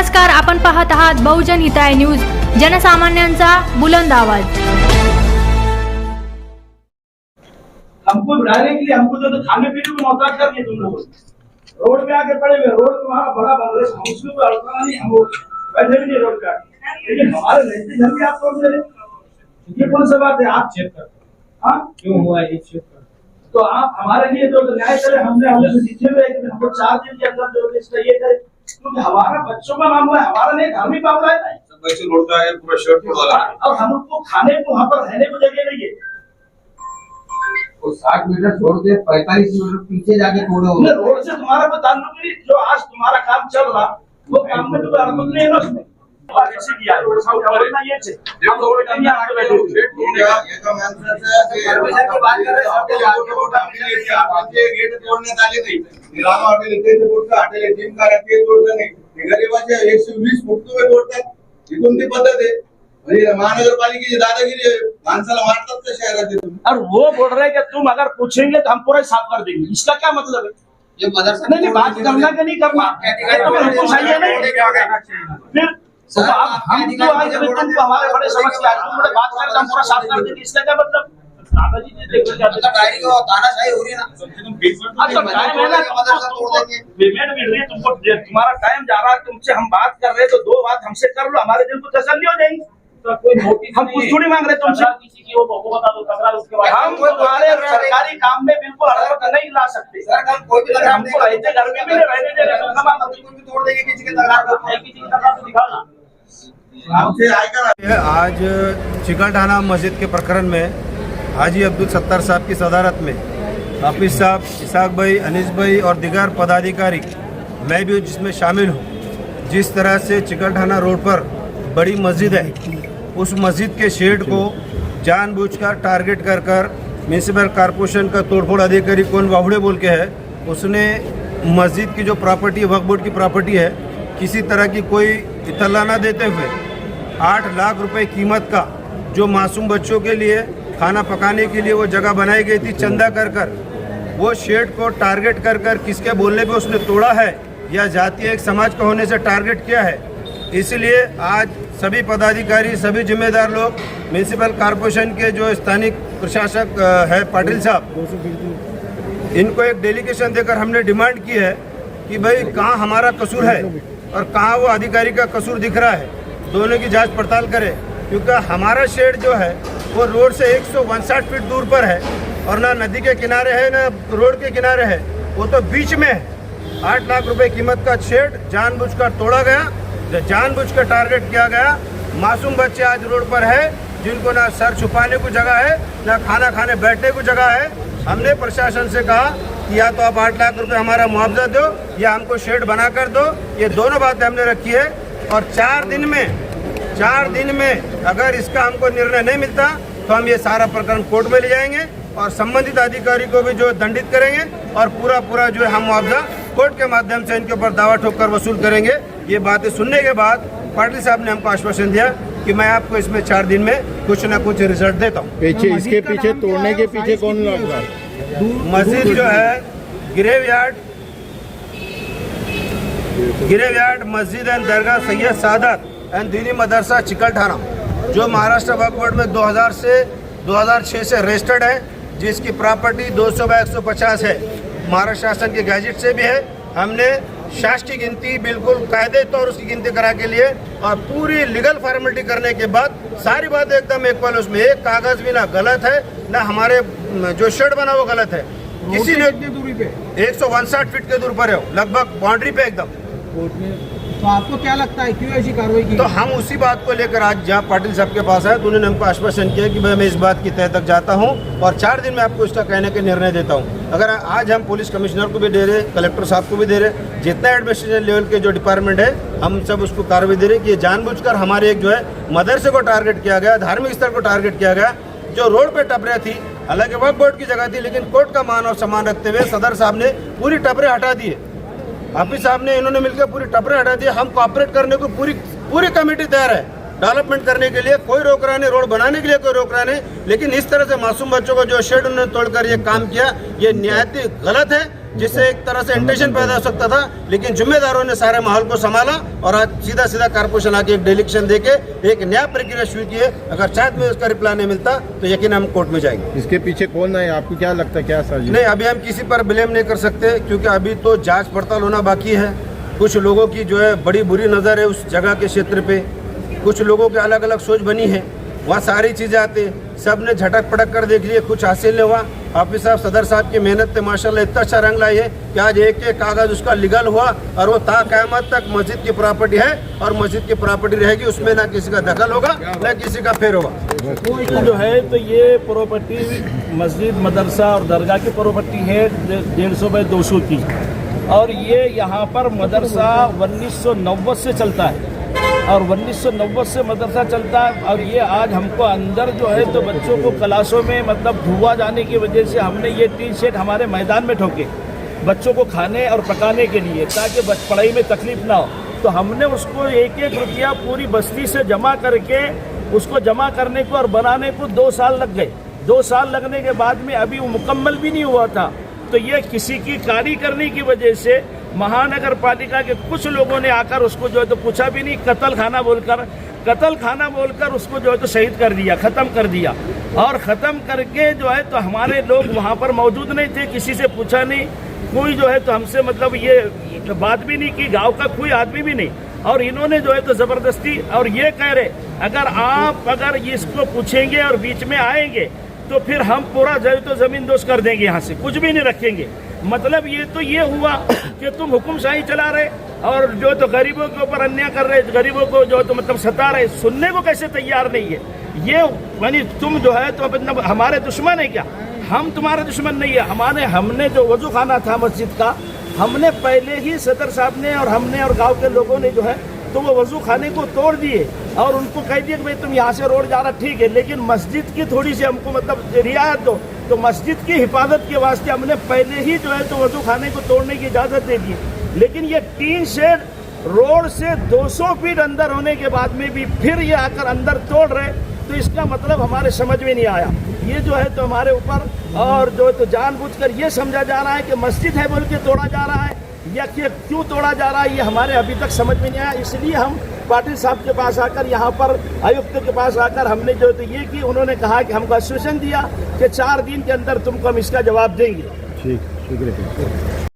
नमस्कार, आपण पाहत आहात बहुजन हिताय न्यूज, जनसामान्यांचा बुलंद आवाज। हमको बढ़ाने के लिए हमको तो खाने पीने को मोहताज कर दिए तुम लोग। रोड पे आके पड़े हुए, रोड तुम्हारा बड़ा बन रहा है, हम उसमें कोई अड़चना नहीं, हम बैठे भी नहीं रोड पे, लेकिन हमारे रहते घर भी आप तोड़ दे रहे। ये कौन सा बात है? आप चेक कर, हाँ क्यों हुआ ये चेक कर, तो आप हमारे लिए तो न्याय करें। हमसे जीते हुए हमको 4 दिन के अंदर जो इसका ये करे, क्योंकि हमारा बच्चों का मामला है, हमारा नहीं धार्मिक मामला है। वैसे रोड का है पूरा शर्ट वाला है और हम उसको खाने को वहाँ पर रहने को जगह नहीं है। तो 60 मीटर छोड़ के 45 मीटर पीछे जाके तोड़े। रोड से तुम्हारा कोई ताल्लुक नहीं, जो आज तुम्हारा काम चल रहा वो काम में तो ताल्लुक नहीं है ना उसमें। कैसे किया ये थे हम रोड के आगे बैठे हुए, ये तो मैंने से बात कर रहे हैं। आपके गेट तोड़ने वाले नहीं निरामा हॉटेल इथे तोड़ता हॉटेल जिम का रहते तोड़ता नाही गरीबाचे 120 फूट में तोड़तात। ही कोणती पद्धत आहे? म्हणजे महानगरपालिकेची दादागिरी आहे, माणसाला मारतात का शहराचे तुम्ही? और वो बोल रहे हैं कि तुम अगर पूछेंगे तो हम पूरा साफ कर देंगे, इसका क्या मतलब है? ये मदरसा नहीं बात करना कि नहीं करना, हमको चाहिए नहीं। फिर हम तो आज तुमको हमारे बड़े समस्या है, तुम बड़े बात कर हम पूरा साफ कर देंगे, इसका क्या मतलब? दादाजी ने देखो क्या डायरी को तानाशाही हो रही है ना। टाइम है ना, पेमेंट मिल रही है तुमको, तुम्हारा टाइम जा रहा है, तुमसे हम बात कर रहे हैं तो 2 बात हमसे कर लो, हमारे दिल को तसल्ली हो जाएगी। तो कोई नोटिस हम कुछ थोड़ी मांग रहे तुमसे, किसी की वो बता दो तकरार, उसके बाद हम तुम्हारे सरकारी काम में बिल्कुल हड़बड़ी नहीं ला सकते। कोई भी हमको रहते घर में भी रहने दे रहे, तोड़ देंगे किसी के तकरार को, किसी की तकरार तो दिखाओ ना। आज चिकलठाना मस्जिद के प्रकरण में हाजी अब्दुल सत्तार साहब की सदारत में हाफिज साहब, इसाक भाई, अनीस भाई और दीगर पदाधिकारी, मैं भी जिसमें शामिल हूँ, जिस तरह से चिकलठाना रोड पर बड़ी मस्जिद है, उस मस्जिद के शेड को जानबूझकर टारगेट कर म्यूनसिपल कॉरपोरेशन का तोड़फोड़ अधिकारी कौन बाहुड़े बोल के है, उसने मस्जिद की जो प्रॉपर्टी वक्फ बोर्ड की प्रॉपर्टी है, किसी तरह की कोई इत्तला न देते हुए 8 लाख रुपए कीमत का जो मासूम बच्चों के लिए खाना पकाने के लिए वो जगह बनाई गई थी चंदा कर वो शेड को टारगेट कर किसके बोलने पे उसने तोड़ा है या जातीय एक समाज का होने से टारगेट किया है। इसलिए आज सभी पदाधिकारी, सभी जिम्मेदार लोग, म्यूनसिपल कॉरपोरेशन के जो स्थानिक प्रशासक है पाटिल साहब, इनको एक डेलीगेशन देकर हमने डिमांड की है कि भाई कहाँ हमारा कसूर है और कहाँ वो अधिकारी का कसूर दिख रहा है, दोनों की जांच पड़ताल करें। क्योंकि हमारा शेड जो है वो रोड से 159 फीट दूर पर है और ना नदी के किनारे है ना रोड के किनारे है, वो तो बीच में है। 8 लाख रुपए कीमत का शेड जानबूझकर तोड़ा गया, जानबूझकर टारगेट किया गया। मासूम बच्चे आज रोड पर है, जिनको ना सर छुपाने को जगह है ना खाना खाने बैठने को जगह है। हमने प्रशासन से कहा कि या तो आप 8 लाख रुपए हमारा मुआवजा दो या हमको शेड बना कर दो, ये दोनों बातें हमने रखी है। और 4 दिन में अगर इसका हमको निर्णय नहीं मिलता तो हम ये सारा प्रकरण कोर्ट में ले जाएंगे और संबंधित अधिकारी को भी जो दंडित करेंगे और पूरा जो है हम मुआवजा कोर्ट के माध्यम से इनके ऊपर दावा ठोक कर वसूल करेंगे। ये बातें सुनने के बाद पाटिल साहब ने हमको आश्वासन दिया कि मैं आपको इसमें 4 दिन में कुछ न कुछ रिजल्ट देता हूँ। पीछे इसके पीछे तोड़ने के पीछे कौन लग रहा है? मस्जिद जो है गिरेवयार्ड मस्जिद एंड दरगाह सैयद सादत एंड दीनी मदरसा चिकलठाना, जो महाराष्ट्र वक्फ बोर्ड में 2006 से रजिस्टर्ड है, जिसकी प्रॉपर्टी 200/150 है, महाराष्ट्र शासन के गैजेट से भी है। हमने शासकीय गिनती बिल्कुल कायदे तौर उसकी गिनती करा के लिए और पूरी लीगल फॉर्मेलिटी करने के बाद सारी बात एकदम इक्वल, उसमें एक कागज भी ना गलत है ना हमारे जो शेड बना वो गलत है। किसी ने दूरी पे 159 फीट के दूर पर है, लगभग बाउंड्री पे एकदम। तो आपको क्या लगता है क्यों ऐसी कार्रवाई की? तो हम उसी बात को लेकर आज जहाँ पाटिल साहब के पास आए तो उन्होंने हमको आश्वासन किया कि भाई मैं इस बात की तह तक जाता हूँ और 4 दिन में आपको इसका कहने के निर्णय देता हूँ। अगर आज हम पुलिस कमिश्नर को भी दे रहे, कलेक्टर साहब को भी दे रहे, जितना एडमिनिस्ट्रेशन लेवल के जो डिपार्टमेंट है, हम सब उसको कार्रवाई दे रहे कि ये जानबूझकर हमारे एक जो है मदरसे को टारगेट किया गया, धार्मिक स्थल को टारगेट किया गया। जो रोड पे टपरे थी, हालांकि वक्फ बोर्ड की जगह थी, लेकिन कोर्ट का मान और सम्मान रखते हुए सदर साहब ने पूरी टपरे हटा दिए, हाफिज साहब ने, इन्होंने मिलकर पूरी टपरे हटा दिए। हम कोऑपरेट करने को पूरी कमेटी तैयार है। डेवलपमेंट करने के लिए कोई रोक रहा नहीं, रोड बनाने के लिए कोई रोक रहा नहीं, लेकिन इस तरह से मासूम बच्चों को जो शेड उन्होंने तोड़कर ये काम किया, ये निहायत गलत है, जिससे एक तरह से इंटेंशन पैदा हो सकता था, लेकिन जिम्मेदारों ने सारे माहौल को संभाला और आज सीधा सीधा कारपोरेशन आके एक डिलिक्शन देके एक नया प्रक्रिया शुरू की है। अगर शायद में उसका रिप्लाई नहीं मिलता तो यकीन हम कोर्ट में जाएंगे। इसके पीछे कौन है, आपको क्या लगता है, क्या साजिश? नहीं, अभी हम किसी पर ब्लेम नहीं कर सकते, क्योंकि अभी तो जांच पड़ताल होना बाकी है। कुछ लोगों की जो है बड़ी बुरी नज़र है उस जगह के क्षेत्र पे, कुछ लोगों के अलग अलग सोच बनी है, वहाँ सारी चीज़ें आती, सब ने झटक पटक कर देख लिए, कुछ हासिल नहीं हुआ। हाफिज साहब सदर साहब की मेहनत से माशाल्लाह इतना अच्छा रंग लाई है कि आज एक एक कागज उसका लीगल हुआ और वो ता क़यामत तक मस्जिद की प्रॉपर्टी है और मस्जिद की प्रॉपर्टी रहेगी, उसमें ना किसी का दखल होगा ना किसी का फेर होगा। जो है तो ये प्रॉपर्टी मस्जिद, मदरसा और दरगाह की प्रॉपर्टी है 150 बाय 200 की, और ये यहाँ पर मदरसा 1990 से चलता है और 1990 से मदरसा चलता है। और ये आज हमको अंदर जो है तो बच्चों को क्लासों में मतलब धुआं जाने की वजह से हमने ये टीन शेड हमारे मैदान में ठोके बच्चों को खाने और पकाने के लिए, ताकि पढ़ाई में तकलीफ ना हो। तो हमने उसको एक एक रुपया पूरी बस्ती से जमा करके उसको जमा करने को और बनाने को 2 साल लग गए। 2 साल लगने के बाद में अभी वो मुकम्मल भी नहीं हुआ था। तो ये किसी की कारी करने की वजह से महानगर पालिका के कुछ लोगों ने आकर उसको जो है तो पूछा भी नहीं, कत्ल खाना बोलकर उसको जो है तो शहीद कर दिया, ख़त्म कर दिया। और ख़त्म करके जो है तो हमारे लोग वहाँ पर मौजूद नहीं थे, किसी से पूछा नहीं, कोई जो है तो हमसे मतलब ये बात भी नहीं की, गांव का कोई आदमी भी नहीं। और इन्होंने जो है तो ज़बरदस्ती, और ये कह रहे अगर इसको पूछेंगे और बीच में आएंगे तो फिर हम पूरा जो है तो ज़मीन दोस्त कर देंगे, यहाँ से कुछ भी नहीं रखेंगे। मतलब ये तो ये हुआ कि तुम हुकुमशाही चला रहे और जो तो गरीबों के ऊपर अन्याय कर रहे, गरीबों को जो तो मतलब सता रहे, सुनने को कैसे तैयार नहीं है। ये यानी तुम जो है तो मतलब हमारे दुश्मन है क्या? हम तुम्हारे दुश्मन नहीं है। हमने जो वजू खाना था मस्जिद का, हमने पहले ही सदर साहब ने और हमने और गांव के लोगों ने जो है तो वो वजू खाने को तोड़ दिए और उनको कह दिया कि भाई तुम यहाँ से रोड जा रहा ठीक है, लेकिन मस्जिद की थोड़ी सी हमको मतलब रियायत दो। तो मस्जिद की हिफाजत के वास्ते हमने पहले ही जो है तो वजू खाने को तोड़ने की इजाज़त दे दी, लेकिन ये टीन शेड रोड से 200 फीट अंदर होने के बाद में भी फिर ये आकर अंदर तोड़ रहे, तो इसका मतलब हमारे समझ में नहीं आया। ये जो है तो हमारे ऊपर और जो है तो जानबूझकर ये समझा जा रहा है कि मस्जिद है बोल के तोड़ा जा रहा है, या कि क्यों तोड़ा जा रहा है ये हमारे अभी तक समझ में नहीं आया। इसलिए हम पाटिल साहब के पास आकर, यहाँ पर आयुक्त के पास आकर हमने जो तो ये कि उन्होंने कहा कि हमको आश्वासन दिया कि 4 दिन के अंदर तुमको हम इसका जवाब देंगे। ठीक, शुक्रिया।